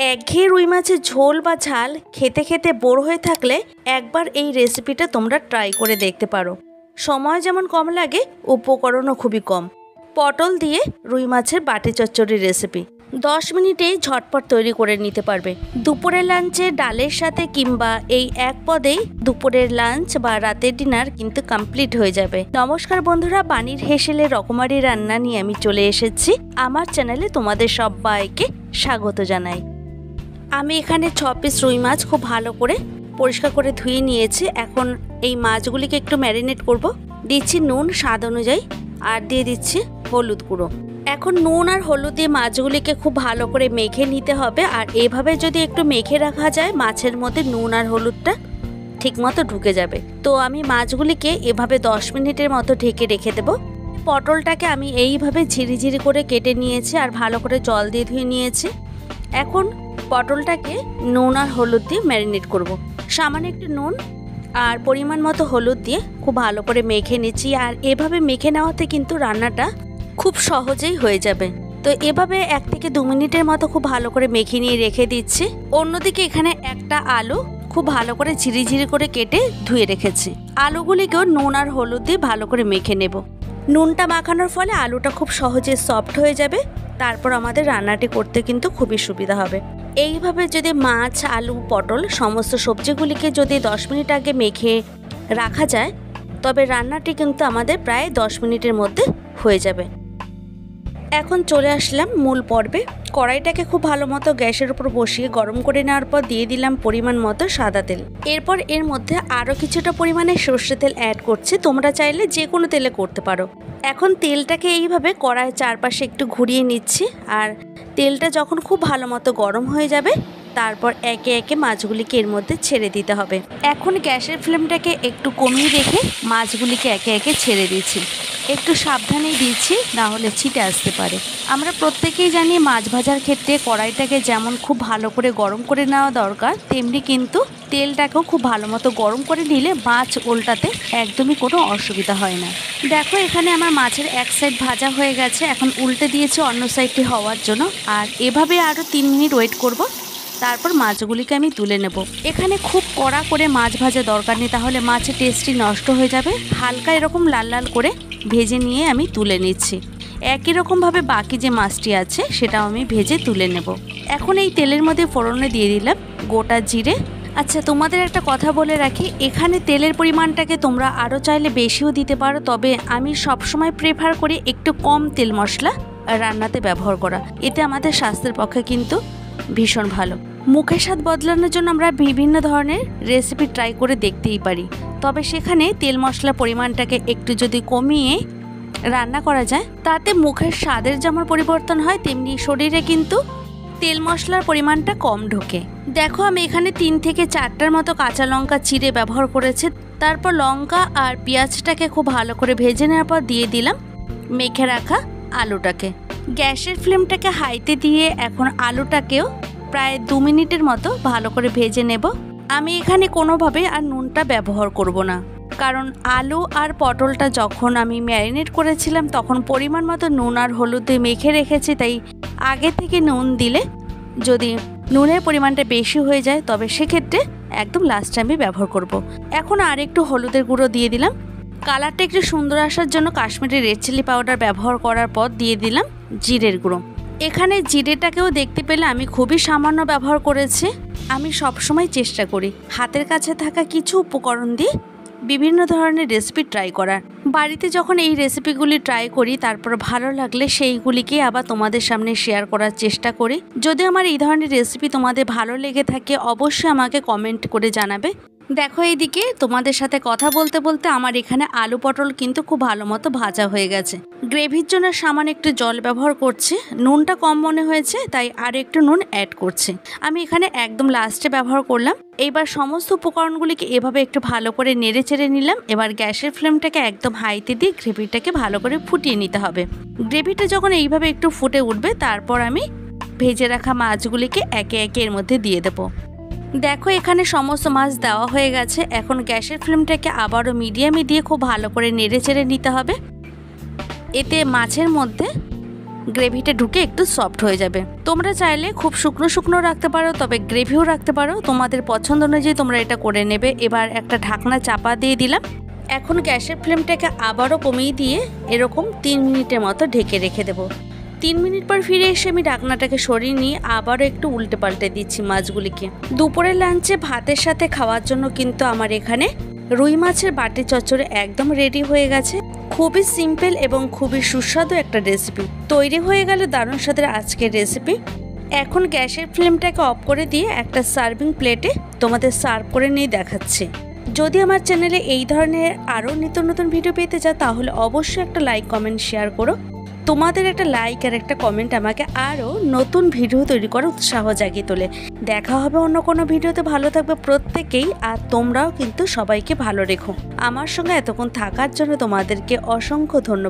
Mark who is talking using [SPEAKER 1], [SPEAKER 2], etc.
[SPEAKER 1] একঘেয়ে রুই মাছের ঝোল বা ঝাল খেতে খেতে বোর হয়ে থাকলে একবার এই রেসিপিটা তোমরা ট্রাই করে দেখতে পারো। সময় যেমন কম লাগে, উপকরণও খুবই কম। পটল দিয়ে রুই মাছের বাটি চচ্চড়ির রেসিপি 10 মিনিটেই ঝটপট তৈরি করে নিতে পারবে। দুপুরের লাঞ্চে ডালের সাথে কিংবা এই এক পদেই দুপুরের লাঞ্চ বা রাতের ডিনার কিন্তু কমপ্লিট হয়ে যাবে। নমস্কার বন্ধুরা, বাণীর হেসেলে রকমারি রান্না নিয়ে আমি চলে এসেছি। আমার চ্যানেলে তোমাদের সবাইকে স্বাগত জানাই। আমি এখানে 6 পিস রুই মাছ খুব ভালো করে পরিষ্কার করে ধুয়ে নিয়েছি। এখন এই মাছগুলিকে একটু ম্যারিনেট করব। দিচ্ছি নুন স্বাদ অনুযায়ী আর দিয়ে দিচ্ছি হলুদ গুঁড়ো। এখন নুন আর হলুদ দিয়ে মাছগুলিকে খুব ভালো করে মেখে নিতে হবে। আর এভাবে যদি একটু মেখে রাখা যায়, মাছের মধ্যে নুন আর হলুদটা ঠিকমতো ঢুকে যাবে। তো আমি মাছগুলিকে এভাবে 10 মিনিটের মতো ঢেকে রেখে দেবো। পটলটাকে আমি এইভাবে ঝিরিঝিরি করে কেটে নিয়েছি আর ভালো করে জল দিয়ে ধুয়ে নিয়েছি। এখন পটলটাকে নুন আর হলুদ দিয়ে ম্যারিনেট করব। সামান্য একটু নুন আর পরিমাণ মতো হলুদ দিয়ে খুব ভালো করে মেখে নিচ্ছি। আর এভাবে মেখে নেওয়াতে কিন্তু রান্নাটা খুব সহজেই হয়ে যাবে। তো এভাবে 1 থেকে 2 মিনিটের মতো খুব ভালো করে মেখে নিয়ে রেখে দিচ্ছি। অন্যদিকে এখানে একটা আলু খুব ভালো করে ঝিরিঝিরি করে কেটে ধুয়ে রেখেছি। আলুগুলিকেও নুন আর হলুদ দিয়ে ভালো করে মেখে নেব। নুনটা মাখানোর ফলে আলুটা খুব সহজে সফট হয়ে যাবে। তারপর আমাদের রান্নাটি করতে কিন্তু খুবই সুবিধা হবে। এইভাবে যদি মাছ, আলু, পটল সমস্ত সবজিগুলিকে যদি 10 মিনিট আগে মেখে রাখা যায়, তবে রান্নাটি কিন্তু আমাদের প্রায় 10 মিনিটের মধ্যে হয়ে যাবে। এখন চলে আসলাম মূল পর্বে। কড়াইটাকে খুব ভালো মতো গ্যাসের উপর বসিয়ে গরম করে নেওয়ার পর দিয়ে দিলাম পরিমাণ মতো সাদা তেল। এরপর এর মধ্যে আরও কিছুটা পরিমাণে সর্ষে তেল অ্যাড করছি। তোমরা চাইলে যে কোনো তেলে করতে পারো। এখন তেলটাকে এইভাবে কড়াইয়ের চারপাশে একটু ঘুরিয়ে নিচ্ছি। আর তেলটা যখন খুব ভালো মতো গরম হয়ে যাবে, তারপর একে একে মাছগুলিকে এর মধ্যে ছেড়ে দিতে হবে। এখন গ্যাসের ফ্লেমটাকে একটু কমিয়ে রেখে মাছগুলিকে একে একে ছেড়ে দিচ্ছি। একটু সাবধানেই দিচ্ছি, না হলে ছিটে আসতে পারে। আমরা প্রত্যেকেই জানি মাছ ভাজার ক্ষেত্রে কড়াইটাকে যেমন খুব ভালো করে গরম করে নেওয়া দরকার, তেমনি কিন্তু তেলটাকেও খুব ভালো মতো গরম করে নিলে মাছ উল্টাতে একদমই কোনো অসুবিধা হয় না। দেখো এখানে আমার মাছের এক সাইড ভাজা হয়ে গেছে। এখন উল্টে দিয়েছি অন্য সাইডটি হওয়ার জন্য। আর এভাবে আরও 3 মিনিট ওয়েট করব। তারপর মাছগুলিকে আমি তুলে নেব। এখানে খুব কড়া করে মাছ ভাজা দরকার নেই, তাহলে মাছের টেস্টটি নষ্ট হয়ে যাবে। হালকা এরকম লাল লাল করে ভেজে নিয়ে আমি তুলে নিচ্ছি। একই রকমভাবে বাকি যে মাছটি আছে সেটাও আমি ভেজে তুলে নেব। এখন এই তেলের মধ্যে ফোড়নে দিয়ে দিলাম গোটা জিরে। আচ্ছা, তোমাদের একটা কথা বলে রাখি, এখানে তেলের পরিমাণটাকে তোমরা আরও চাইলে বেশিও দিতে পারো, তবে আমি সবসময় প্রেফার করি একটু কম তেল মশলা রান্নাতে ব্যবহার করা। এতে আমাদের স্বাস্থ্যের পক্ষে কিন্তু ভীষণ ভালো। মুখের স্বাদ বদলানোর জন্য আমরা বিভিন্ন ধরনের রেসিপি ট্রাই করে দেখতেই পারি, তবে সেখানে তেল মশলার পরিমাণটাকে একটু যদি কমিয়ে রান্না করা যায়, তাতে মুখের স্বাদের যেমন পরিবর্তন হয়, তেমনি শরীরে কিন্তু তেল মশলার পরিমাণটা কম ঢোকে। দেখো আমি এখানে 3 থেকে 4টার মতো কাঁচা লঙ্কা চিড়ে ব্যবহার করেছি। তারপর লঙ্কা আর পেঁয়াজটাকে খুব ভালো করে ভেজে নেওয়ার পর দিয়ে দিলাম মেখে রাখা আলুটাকে। গ্যাসের ফ্লেমটাকে হাইতে দিয়ে এখন আলুটাকেও প্রায় 2 মিনিটের মতো ভালো করে ভেজে নেব। আমি এখানে কোনোভাবে আর নুনটা ব্যবহার করব না, কারণ আলু আর পটলটা যখন আমি ম্যারিনেট করেছিলাম তখন পরিমাণ মতো নুন আর হলুদ দিয়ে মেখে রেখেছি। তাই আগে থেকে নুন দিলে যদি নুনের পরিমাণটা বেশি হয়ে যায়, তবে সেক্ষেত্রে একদম লাস্টে আমি ব্যবহার করব। এখন আর একটু হলুদের গুঁড়ো দিয়ে দিলাম। কালারটা একটু সুন্দর আসার জন্য কাশ্মীরি রেড চিলি পাউডার ব্যবহার করার পর দিয়ে দিলাম জিরের গুঁড়ো। এখানে জিরেটাকেও দেখতে পেলে আমি খুবই সামান্য ব্যবহার করেছি। আমি সবসময় চেষ্টা করি হাতের কাছে থাকা কিছু উপকরণ দিয়ে বিভিন্ন ধরনের রেসিপি ট্রাই করার। বাড়িতে যখন এই রেসিপিগুলি ট্রাই করি, তারপর ভালো লাগলে সেইগুলিকে আবার তোমাদের সামনে শেয়ার করার চেষ্টা করি। যদি আমার এই ধরনের রেসিপি তোমাদের ভালো লেগে থাকে, অবশ্যই আমাকে কমেন্ট করে জানাবে। দেখো এইদিকে তোমাদের সাথে কথা বলতে বলতে আমার এখানে আলু পটল কিন্তু খুব ভালো মতো ভাজা হয়ে গেছে। গ্রেভির জন্য সামান্য একটু জল ব্যবহার করছি। নুনটা কম মনে হয়েছে, তাই আর একটু নুন অ্যাড করছি। আমি এখানে একদম লাস্টে ব্যবহার করলাম। এইবার সমস্ত উপকরণগুলিকে এভাবে একটু ভালো করে নেড়ে চেড়ে নিলাম। এবার গ্যাসের ফ্লেমটাকে একদম হাইতে দিয়ে গ্রেভিটাকে ভালো করে ফুটিয়ে নিতে হবে। গ্রেভিটা যখন এইভাবে একটু ফুটে উঠবে, তারপর আমি ভেজে রাখা মাছগুলিকে একে একে এর মধ্যে দিয়ে দেবো। দেখো এখানে সমস্ত মাছ দেওয়া হয়ে গেছে। এখন গ্যাসের ফ্লেমটাকে আবারও মিডিয়ামে দিয়ে খুব ভালো করে নেড়ে চেড়ে নিতে হবে। এতে মাছের মধ্যে গ্রেভিটা ঢুকে একটু সফট হয়ে যাবে। তোমরা চাইলে খুব শুকনো শুকনো রাখতে পারো, তবে গ্রেভিও রাখতে পারো, তোমাদের পছন্দ অনুযায়ী তোমরা এটা করে নেবে। এবার একটা ঢাকনা চাপা দিয়ে দিলাম। এখন গ্যাসের ফ্লেমটাকে আবারও কমিয়ে দিয়ে এরকম 3 মিনিটের মতো ঢেকে রেখে দেবো। 3 মিনিট পর ফিরে এসে আমি ঢাকনাটাকে সরিয়ে নিয়ে আবারও একটু উল্টে পাল্টে দিচ্ছি মাছগুলিকে। দুপুরের লাঞ্চে ভাতের সাথে খাওয়ার জন্য কিন্তু আমার এখানে রুই মাছের বাটি চচ্চড়ি একদম রেডি হয়ে গেছে। খুবই সিম্পল এবং খুবই সুস্বাদু একটা রেসিপি তৈরি হয়ে গেল দারুণ স্বাদের আজকের রেসিপি। এখন গ্যাসের ফ্লেমটাকে অফ করে দিয়ে একটা সার্ভিং প্লেটে তোমাদের সার্ভ করে নিয়ে দেখাচ্ছি। যদি আমার চ্যানেলে এই ধরনের আরও নিত্য নতুন ভিডিও পেতে চাও তাহলে অবশ্যই একটা লাইক কমেন্ট শেয়ার করো। তোমাদের একটা লাইক আর একটা কমেন্ট আমাকে আরও নতুন ভিডিও তৈরি করার উৎসাহ জাগিয়ে তোলে। দেখা হবে অন্য কোনো ভিডিওতে। ভালো থাকবে প্রত্যেকেই, আর তোমরাও কিন্তু সবাইকে ভালো রেখো। আমার সঙ্গে এতক্ষণ থাকার জন্য তোমাদেরকে অসংখ্য ধন্যবাদ।